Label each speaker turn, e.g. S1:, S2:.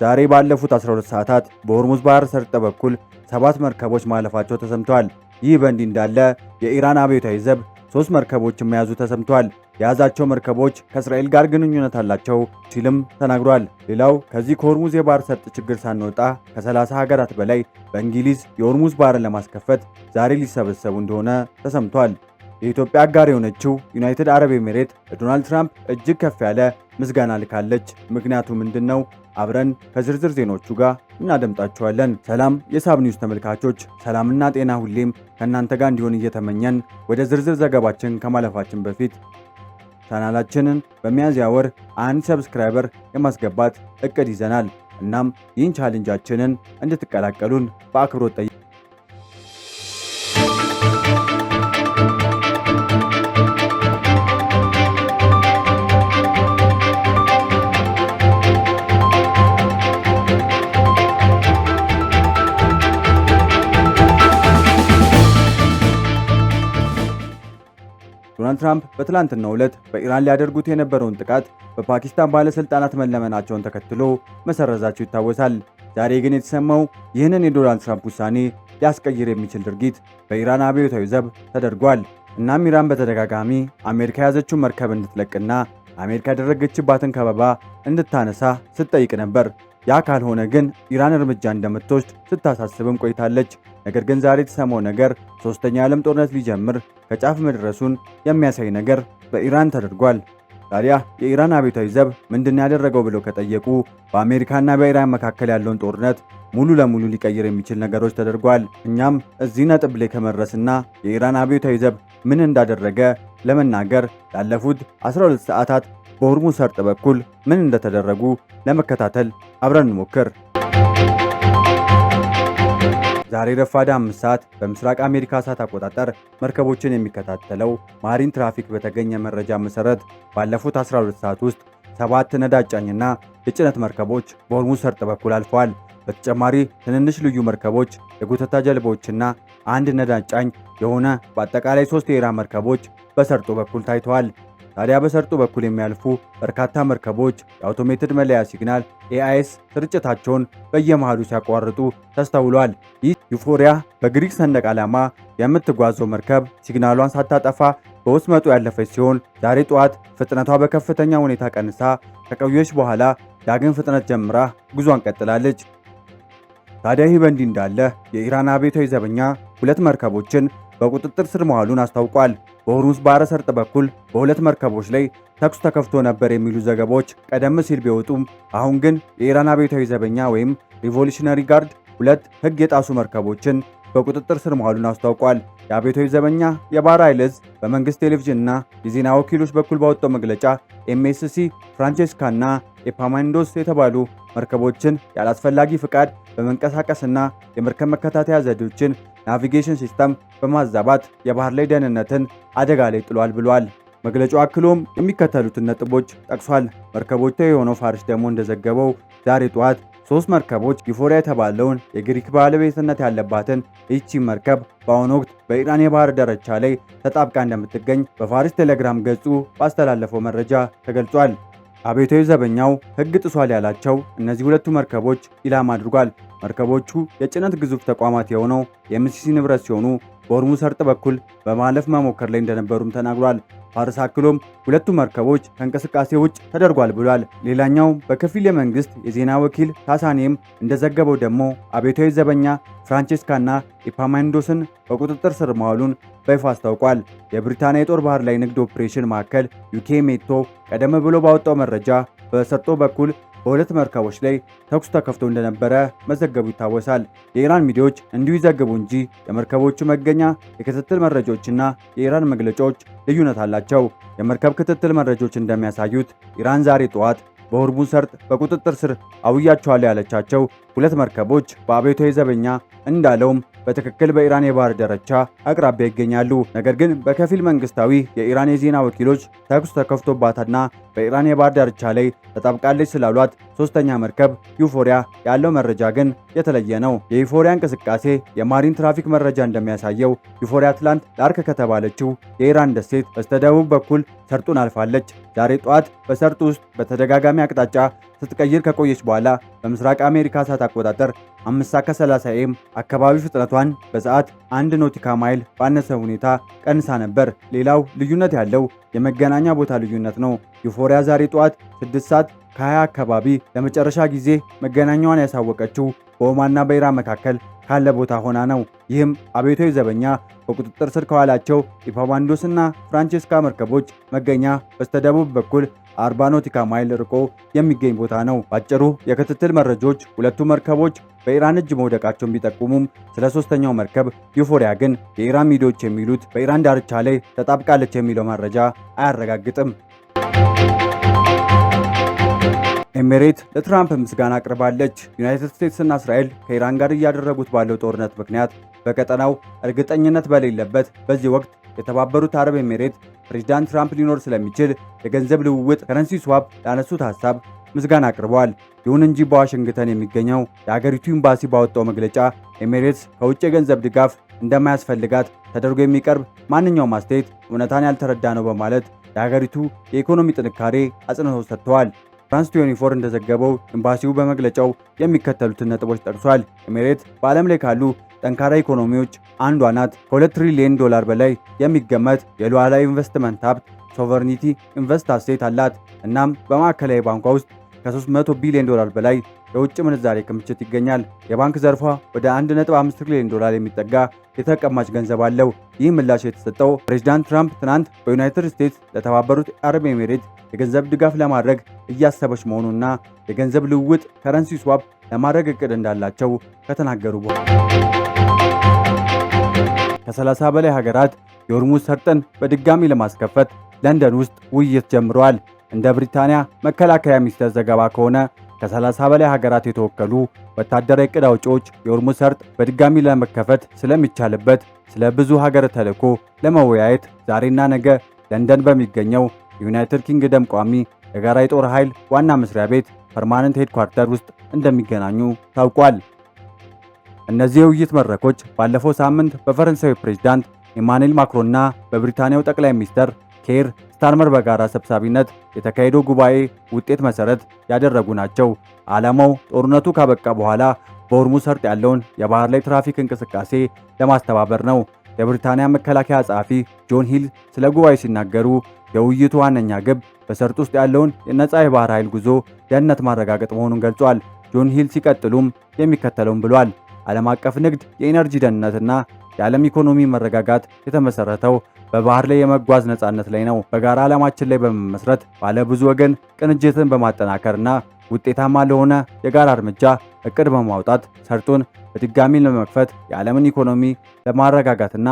S1: ዛሬ ባለፉት 12 ሰዓታት በሆርሙዝ ባህር ሰርጥ በኩል 7 መርከቦች ማለፋቸው ተሰምቷል። ይህ በእንዲህ እንዳለ የኢራን አብዮታዊ ዘብ 3 መርከቦችን መያዙ ተሰምቷል። የያዛቸው መርከቦች ከእስራኤል ጋር ግንኙነት አላቸው ሲልም ተናግሯል። ሌላው ከዚህ ከሆርሙዝ የባህር ሰርጥ ችግር ሳንወጣ ከ30 ሀገራት በላይ በእንግሊዝ የሆርሙዝ ባህርን ለማስከፈት ዛሬ ሊሰበሰቡ እንደሆነ ተሰምቷል። የኢትዮጵያ አጋር የሆነችው ዩናይትድ አረብ ኤሚሬት ለዶናልድ ትራምፕ እጅግ ከፍ ያለ ምስጋና ልካለች። ምክንያቱ ምንድነው? አብረን ከዝርዝር ዜናዎቹ ጋር እናደምጣቸዋለን። ሰላም የሳብ ኒውስ ተመልካቾች፣ ሰላምና ጤና ሁሌም ከእናንተ ጋር እንዲሆን እየተመኘን ወደ ዝርዝር ዘገባችን ከማለፋችን በፊት ቻናላችንን በሚያዝያ ወር 1 ሰብስክራይበር የማስገባት እቅድ ይዘናል። እናም ይህን ቻሌንጃችንን እንድትቀላቀሉን በአክብሮት ጠይቀናል። ዶናልድ ትራምፕ በትላንትናው ዕለት በኢራን ሊያደርጉት የነበረውን ጥቃት በፓኪስታን ባለስልጣናት መለመናቸውን ተከትሎ መሰረዛቸው ይታወሳል። ዛሬ ግን የተሰማው ይህንን የዶናልድ ትራምፕ ውሳኔ ሊያስቀይር የሚችል ድርጊት በኢራን አብዮታዊ ዘብ ተደርጓል። እናም ኢራን በተደጋጋሚ አሜሪካ የያዘችውን መርከብ እንድትለቅና አሜሪካ ያደረገችባትን ከበባ እንድታነሳ ስትጠይቅ ነበር። ያ ካልሆነ ግን ኢራን እርምጃ እንደምትወስድ ስታሳስብም ቆይታለች። ነገር ግን ዛሬ የተሰማው ነገር ሶስተኛው የዓለም ጦርነት ሊጀምር ከጫፍ መድረሱን የሚያሳይ ነገር በኢራን ተደርጓል። ታዲያ የኢራን አብዮታዊ ዘብ ምንድን ያደረገው ብለው ከጠየቁ በአሜሪካና በኢራን መካከል ያለውን ጦርነት ሙሉ ለሙሉ ሊቀይር የሚችል ነገሮች ተደርጓል። እኛም እዚህ ነጥብ ላይ ከመድረስና የኢራን አብዮታዊ ዘብ ምን እንዳደረገ ለመናገር ላለፉት 12 ሰዓታት በሆርሙዝ ሰርጥ በኩል ምን እንደተደረጉ ለመከታተል አብረን እንሞክር። ዛሬ ረፋዳ 5 ሰዓት በምስራቅ አሜሪካ ሰዓት አቆጣጠር መርከቦችን የሚከታተለው ማሪን ትራፊክ በተገኘ መረጃ መሰረት ባለፉት 12 ሰዓት ውስጥ 7 ነዳጅ ጫኝና የጭነት መርከቦች በሆርሙዝ ሰርጥ በኩል አልፈዋል። በተጨማሪ ትንንሽ ልዩ መርከቦች፣ የጎተታ ጀልባዎችና አንድ ነዳጅ ጫኝ የሆነ በአጠቃላይ 3 የኢራን መርከቦች በሰርጡ በኩል ታይተዋል። ታዲያ በሰርጡ በኩል የሚያልፉ በርካታ መርከቦች የአውቶሜትድ መለያ ሲግናል ኤአይኤስ ስርጭታቸውን በየመሃሉ ሲያቋርጡ ተስተውሏል። ይህ ዩፎሪያ በግሪክ ሰንደቅ ዓላማ የምትጓዘው መርከብ ሲግናሏን ሳታጠፋ በወስመጡ ያለፈች ሲሆን ዛሬ ጠዋት ፍጥነቷ በከፍተኛ ሁኔታ ቀንሳ ከቆየች በኋላ ዳግም ፍጥነት ጀምራ ጉዟን ቀጥላለች። ታዲያ ይህ በእንዲህ እንዳለ የኢራን አብዮታዊ ዘበኛ 2 መርከቦችን በቁጥጥር ስር መዋሉን አስታውቋል። በሆርሙዝ ባህረ ሰርጥ በኩል በ2 መርከቦች ላይ ተኩስ ተከፍቶ ነበር የሚሉ ዘገባዎች ቀደም ሲል ቢወጡም አሁን ግን የኢራን አብዮታዊ ዘበኛ ወይም ሪቮሉሽነሪ ጋርድ 2 ሕግ የጣሱ መርከቦችን በቁጥጥር ስር መዋሉን አስታውቋል። የአብዮታዊ ዘበኛ የባህር ኃይል ዕዝ በመንግስት ቴሌቪዥንና የዜና ወኪሎች በኩል ባወጣው መግለጫ ኤምኤስሲ ፍራንቼስካና ኤፓማንዶስ የተባሉ መርከቦችን ያላስፈላጊ ፍቃድ በመንቀሳቀስና የመርከብ መከታተያ ዘዴዎችን ናቪጌሽን ሲስተም በማዛባት የባህር ላይ ደህንነትን አደጋ ላይ ጥሏል ብሏል። መግለጫው አክሎም የሚከተሉትን ነጥቦች ጠቅሷል። መርከቦቹ የሆነው ፋርስ ደግሞ እንደዘገበው ዛሬ ጠዋት 3 መርከቦች ዩፎሪያ የተባለውን የግሪክ ባለቤትነት ያለባትን ይህቺ መርከብ በአሁኑ ወቅት በኢራን የባህር ዳርቻ ላይ ተጣብቃ እንደምትገኝ በፋርስ ቴሌግራም ገጹ ባስተላለፈው መረጃ ተገልጿል። አብዮታዊ ዘበኛው ሕግ ጥሷል ያላቸው እነዚህ 2 መርከቦች ኢላማ አድርጓል። መርከቦቹ የጭነት ግዙፍ ተቋማት የሆነው የኤምሲሲ ንብረት ሲሆኑ በሆርሙዝ ሰርጥ በኩል በማለፍ መሞከር ላይ እንደነበሩም ተናግሯል። ፋርስ አክሎም 2 መርከቦች ከእንቅስቃሴ ውጭ ተደርጓል ብሏል። ሌላኛው በከፊል የመንግስት የዜና ወኪል ታሳኔም እንደዘገበው ደግሞ አብዮታዊ ዘበኛ ፍራንቼስካና ኤፓማንዶስን በቁጥጥር ስር ማዋሉን በይፋ አስታውቋል። የብሪታንያ የጦር ባህር ላይ ንግድ ኦፕሬሽን ማዕከል ዩኬ ሜቶ ቀደም ብሎ ባወጣው መረጃ በሰርጦ በኩል በ2 መርከቦች ላይ ተኩስ ተከፍቶ እንደነበረ መዘገቡ ይታወሳል። የኢራን ሚዲያዎች እንዲሁ ይዘግቡ እንጂ የመርከቦቹ መገኛ የክትትል መረጃዎችና የኢራን መግለጫዎች ልዩነት አላቸው። የመርከብ ክትትል መረጃዎች እንደሚያሳዩት ኢራን ዛሬ ጠዋት በሆርሙዝ ሰርጥ በቁጥጥር ስር አውያቸዋል ያለቻቸው 2 መርከቦች በአብዮታዊ ዘበኛ እንዳለውም በትክክል በኢራን የባህር ዳርቻ አቅራቢያ ይገኛሉ። ነገር ግን በከፊል መንግስታዊ የኢራን የዜና ወኪሎች ተኩስ ተከፍቶባታና በኢራን የባህር ዳርቻ ላይ ተጣብቃለች ስላሏት ሶስተኛ መርከብ ዩፎሪያ ያለው መረጃ ግን የተለየ ነው። የዩፎሪያ እንቅስቃሴ የማሪን ትራፊክ መረጃ እንደሚያሳየው ዩፎሪያ ትላንት ላርክ ከተባለችው የኢራን ደሴት በስተደቡብ በኩል ሰርጡን አልፋለች። ዛሬ ጠዋት በሰርጡ ውስጥ በተደጋጋሚ አቅጣጫ ስትቀይር ከቆየች በኋላ በምስራቅ አሜሪካ ሰዓት አቆጣጠር 5:30 AM አካባቢ ፍጥነቷን በሰዓት 1 ኖቲካ ማይል ባነሰ ሁኔታ ቀንሳ ነበር። ሌላው ልዩነት ያለው የመገናኛ ቦታ ልዩነት ነው። ዩፎሪያ ዛሬ ጠዋት 6:20 አካባቢ ለመጨረሻ ጊዜ መገናኛዋን ያሳወቀችው በኦማንና በኢራን መካከል ካለ ቦታ ሆና ነው። ይህም አብዮታዊ ዘበኛ በቁጥጥር ስር ከዋላቸው ኢፓማንዶስ እና ፍራንቼስካ መርከቦች መገኛ በስተደቡብ በኩል 40 ኖቲካ ማይል ርቆ የሚገኝ ቦታ ነው። ባጭሩ የክትትል መረጃዎች ሁለቱ መርከቦች በኢራን እጅ መውደቃቸውን ቢጠቁሙም ስለ ሶስተኛው መርከብ ዩፎሪያ ግን የኢራን ሚዲያዎች የሚሉት በኢራን ዳርቻ ላይ ተጣብቃለች የሚለው መረጃ አያረጋግጥም። ኤሜሬት ለትራምፕ ምስጋና አቅርባለች። ዩናይትድ ስቴትስ እና እስራኤል ከኢራን ጋር እያደረጉት ባለው ጦርነት ምክንያት በቀጠናው እርግጠኝነት በሌለበት በዚህ ወቅት የተባበሩት አረብ ኤሜሬት ፕሬዝዳንት ትራምፕ ሊኖር ስለሚችል የገንዘብ ልውውጥ ከረንሲ ስዋፕ ላነሱት ሐሳብ ምስጋና አቅርበዋል። ይሁን እንጂ በዋሽንግተን የሚገኘው የአገሪቱ ኤምባሲ ባወጣው መግለጫ ኤሜሬትስ ከውጭ የገንዘብ ድጋፍ እንደማያስፈልጋት ተደርጎ የሚቀርብ ማንኛውም አስተያየት እውነታን ያልተረዳ ነው በማለት የሀገሪቱ የኢኮኖሚ ጥንካሬ አጽንዖት ሰጥተዋል። ፍራንስ 24 እንደዘገበው ኤምባሲው በመግለጫው የሚከተሉትን ነጥቦች ጠቅሷል። ኤሜሬት በዓለም ላይ ካሉ ጠንካራ ኢኮኖሚዎች አንዷ ናት። ከ2 ትሪሊዮን ዶላር በላይ የሚገመት የሉዓላዊ ኢንቨስትመንት ሀብት ሶቨርኒቲ ኢንቨስት አሴት አላት። እናም በማዕከላዊ ባንኳ ውስጥ ከ300 ቢሊዮን ዶላር በላይ የውጭ ምንዛሬ ክምችት ይገኛል። የባንክ ዘርፏ ወደ 1.5 ትሪሊዮን ዶላር የሚጠጋ የተቀማጭ ገንዘብ አለው። ይህ ምላሽ የተሰጠው ፕሬዝዳንት ትራምፕ ትናንት በዩናይትድ ስቴትስ ለተባበሩት አረብ ኤሜሬት የገንዘብ ድጋፍ ለማድረግ እያሰበች መሆኑና የገንዘብ ልውውጥ ከረንሲ ስዋፕ ለማድረግ እቅድ እንዳላቸው ከተናገሩ በኋላ ከ30 በላይ ሀገራት የሆርሙዝ ሰርጥን በድጋሚ ለማስከፈት ለንደን ውስጥ ውይይት ጀምረዋል። እንደ ብሪታንያ መከላከያ ሚኒስቴር ዘገባ ከሆነ ከ30 በላይ ሀገራት የተወከሉ ወታደራዊ ዕቅድ አውጪዎች የሆርሙዝ ሰርጥ በድጋሚ ለመከፈት ስለሚቻልበት ስለ ብዙ ሀገር ተልዕኮ ለመወያየት ዛሬና ነገ ለንደን በሚገኘው የዩናይትድ ኪንግደም ቋሚ የጋራ የጦር ኃይል ዋና መስሪያ ቤት ፐርማነንት ሄድኳርተር ውስጥ እንደሚገናኙ ታውቋል። እነዚህ የውይይት መድረኮች ባለፈው ሳምንት በፈረንሳዊ ፕሬዝዳንት ኢማኑኤል ማክሮንና በብሪታንያው ጠቅላይ ሚኒስትር ኬር ስታርመር በጋራ ሰብሳቢነት የተካሄደው ጉባኤ ውጤት መሰረት ያደረጉ ናቸው። ዓላማው ጦርነቱ ካበቃ በኋላ በሆርሙዝ ሰርጥ ያለውን የባህር ላይ ትራፊክ እንቅስቃሴ ለማስተባበር ነው። የብሪታንያ መከላከያ ጸሐፊ ጆን ሂል ስለ ጉባኤ ሲናገሩ የውይይቱ ዋነኛ ግብ በሰርጥ ውስጥ ያለውን የነጻ የባህር ኃይል ጉዞ ደህንነት ማረጋገጥ መሆኑን ገልጿል። ጆን ሂል ሲቀጥሉም የሚከተለውን ብሏል። ዓለም አቀፍ ንግድ፣ የኢነርጂ ደህንነትና የዓለም ኢኮኖሚ መረጋጋት የተመሰረተው በባህር ላይ የመጓዝ ነጻነት ላይ ነው። በጋራ ዓላማችን ላይ በመመስረት ባለ ብዙ ወገን ቅንጅትን በማጠናከርና ውጤታማ ለሆነ የጋራ እርምጃ እቅድ በማውጣት ሰርጡን በድጋሚ ለመክፈት የዓለምን ኢኮኖሚ ለማረጋጋትና